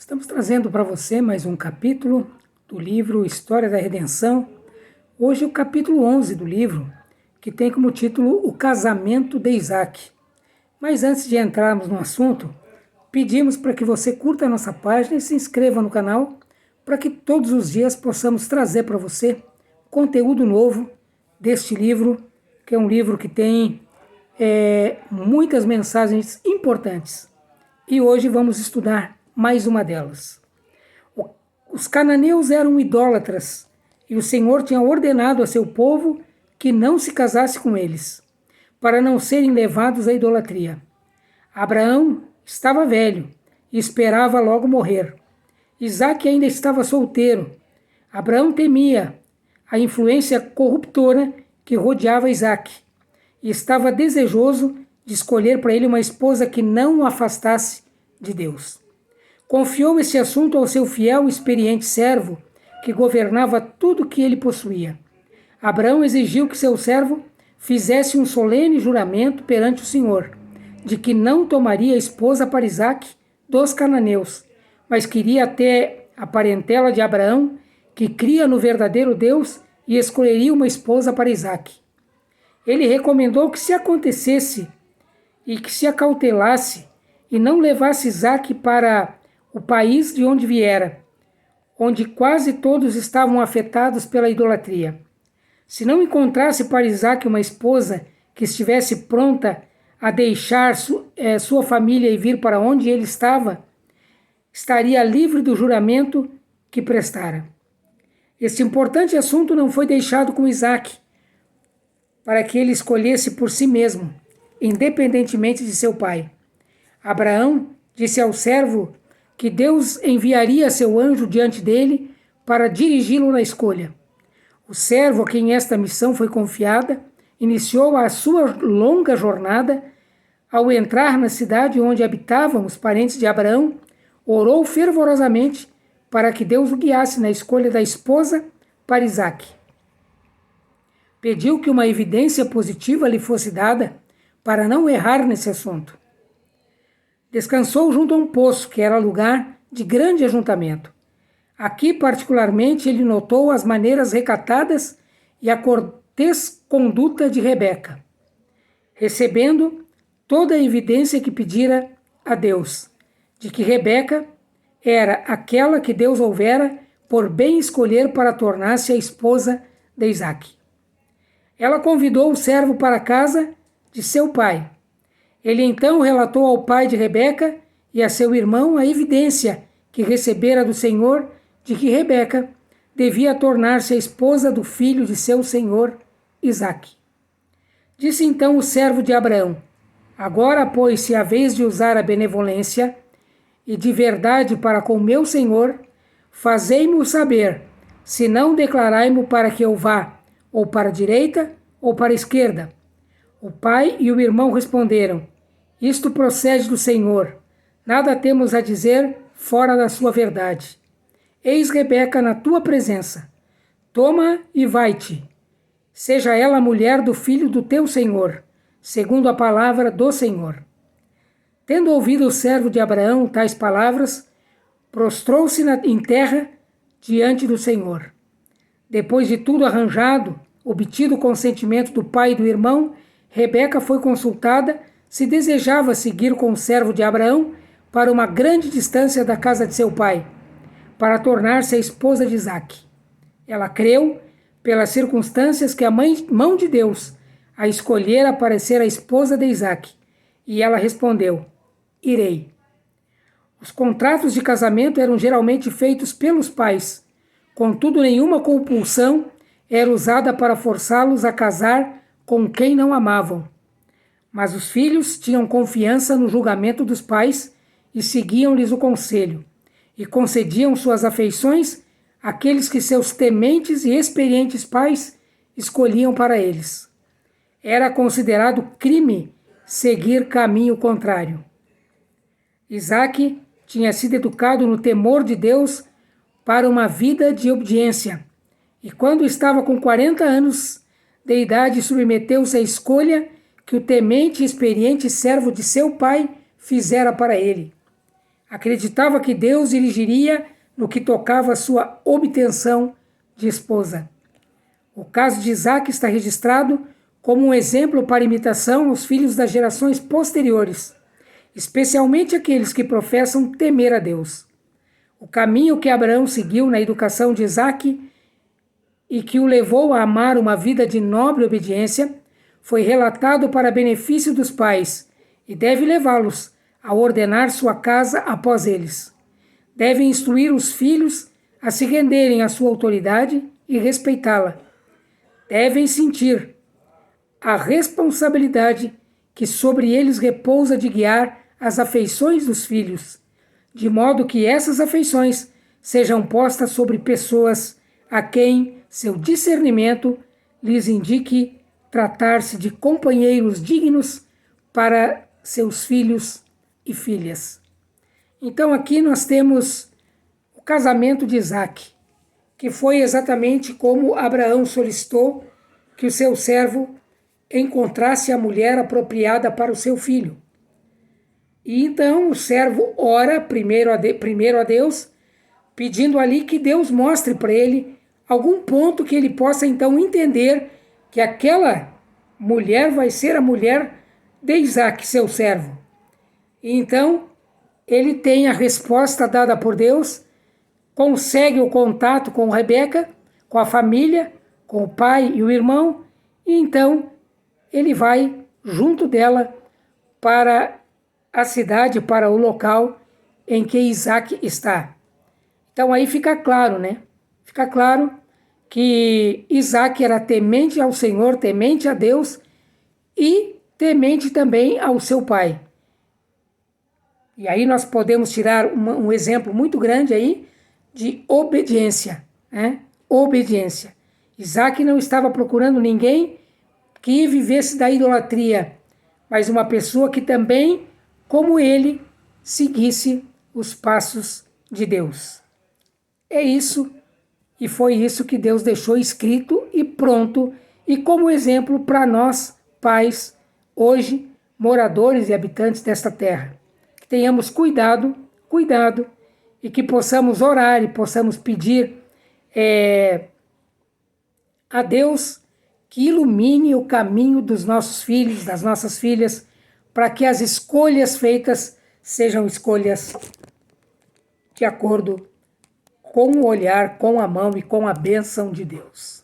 Estamos trazendo para você mais um capítulo do livro História da Redenção. Hoje o capítulo 11 do livro, que tem como título O Casamento de Isaac. Mas antes de entrarmos no assunto, pedimos para que você curta a nossa página e se inscreva no canal, para que todos os dias possamos trazer para você conteúdo novo deste livro, que é um livro que tem muitas mensagens importantes. E hoje vamos estudar mais uma delas. Os cananeus eram idólatras e o Senhor tinha ordenado a seu povo que não se casasse com eles, para não serem levados à idolatria. Abraão estava velho e esperava logo morrer. Isaac ainda estava solteiro. Abraão temia a influência corruptora que rodeava Isaac e estava desejoso de escolher para ele uma esposa que não o afastasse de Deus. Confiou esse assunto ao seu fiel e experiente servo, que governava tudo que ele possuía. Abraão exigiu que seu servo fizesse um solene juramento perante o Senhor, de que não tomaria esposa para Isaac dos cananeus, mas queria ter a parentela de Abraão, que cria no verdadeiro Deus, e escolheria uma esposa para Isaac. Ele recomendou que, se acontecesse e que se acautelasse e não levasse Isaac para o país de onde viera, onde quase todos estavam afetados pela idolatria. Se não encontrasse para Isaac uma esposa que estivesse pronta a deixar sua família e vir para onde ele estava, estaria livre do juramento que prestara. Este importante assunto não foi deixado com Isaac, para que ele escolhesse por si mesmo, independentemente de seu pai. Abraão disse ao servo que Deus enviaria seu anjo diante dele para dirigi-lo na escolha. O servo a quem esta missão foi confiada iniciou a sua longa jornada. Ao entrar na cidade onde habitavam os parentes de Abraão, orou fervorosamente para que Deus o guiasse na escolha da esposa para Isaac. Pediu que uma evidência positiva lhe fosse dada para não errar nesse assunto. Descansou junto a um poço, que era lugar de grande ajuntamento. Aqui, particularmente, ele notou as maneiras recatadas e a cortês conduta de Rebeca, recebendo toda a evidência que pedira a Deus, de que Rebeca era aquela que Deus houvera por bem escolher para tornar-se a esposa de Isaac. Ela convidou o servo para a casa de seu pai. Ele então relatou ao pai de Rebeca e a seu irmão a evidência que recebera do Senhor de que Rebeca devia tornar-se a esposa do filho de seu senhor, Isaque. Disse então o servo de Abraão: agora, pois, se a vez de usar a benevolência e de verdade para com meu senhor, fazei-mo saber, se não declarai-mo para que eu vá, ou para a direita, ou para a esquerda. O pai e o irmão responderam: isto procede do Senhor. Nada temos a dizer fora da sua verdade. Eis Rebeca na tua presença. Toma e vai-te. Seja ela a mulher do filho do teu senhor, segundo a palavra do Senhor. Tendo ouvido o servo de Abraão tais palavras, prostrou-se em terra diante do Senhor. Depois de tudo arranjado, obtido o consentimento do pai e do irmão, Rebeca foi consultada se desejava seguir com o servo de Abraão para uma grande distância da casa de seu pai, para tornar-se a esposa de Isaque. Ela creu, pelas circunstâncias, que a mão de Deus a escolhera para ser a esposa de Isaque, e ela respondeu: irei. Os contratos de casamento eram geralmente feitos pelos pais, contudo nenhuma compulsão era usada para forçá-los a casar com quem não amavam. Mas os filhos tinham confiança no julgamento dos pais e seguiam-lhes o conselho, e concediam suas afeições àqueles que seus tementes e experientes pais escolhiam para eles. Era considerado crime seguir caminho contrário. Isaque tinha sido educado no temor de Deus para uma vida de obediência, e quando estava com 40 anos de idade, submeteu-se à escolha que o temente e experiente servo de seu pai fizera para ele. Acreditava que Deus dirigiria no que tocava a sua obtenção de esposa. O caso de Isaac está registrado como um exemplo para imitação aos filhos das gerações posteriores, especialmente aqueles que professam temer a Deus. O caminho que Abraão seguiu na educação de Isaac e que o levou a amar uma vida de nobre obediência foi relatado para benefício dos pais e deve levá-los a ordenar sua casa após eles. Devem instruir os filhos a se renderem à sua autoridade e respeitá-la. Devem sentir a responsabilidade que sobre eles repousa de guiar as afeições dos filhos, de modo que essas afeições sejam postas sobre pessoas a quem seu discernimento lhes indique tratar-se de companheiros dignos para seus filhos e filhas. Então aqui nós temos o casamento de Isaac, que foi exatamente como Abraão solicitou que o seu servo encontrasse a mulher apropriada para o seu filho. E então o servo ora primeiro a Deus, pedindo ali que Deus mostre para ele algum ponto que ele possa então entender que aquela mulher vai ser a mulher de Isaac, seu servo. E então ele tem a resposta dada por Deus, consegue o contato com Rebeca, com a família, com o pai e o irmão, e então ele vai junto dela para a cidade, para o local em que Isaac está. Então aí fica claro, né? Fica claro que Isaac era temente ao Senhor, temente a Deus e temente também ao seu pai. E aí nós podemos tirar um exemplo muito grande aí de obediência, né? Obediência. Isaac não estava procurando ninguém que vivesse da idolatria, mas uma pessoa que também, como ele, seguisse os passos de Deus. É isso, e foi isso que Deus deixou escrito e pronto, e como exemplo para nós, pais, hoje, moradores e habitantes desta terra. Que tenhamos cuidado, e que possamos orar e possamos pedir a Deus que ilumine o caminho dos nossos filhos, das nossas filhas, para que as escolhas feitas sejam escolhas de acordo com o olhar, com a mão e com a bênção de Deus.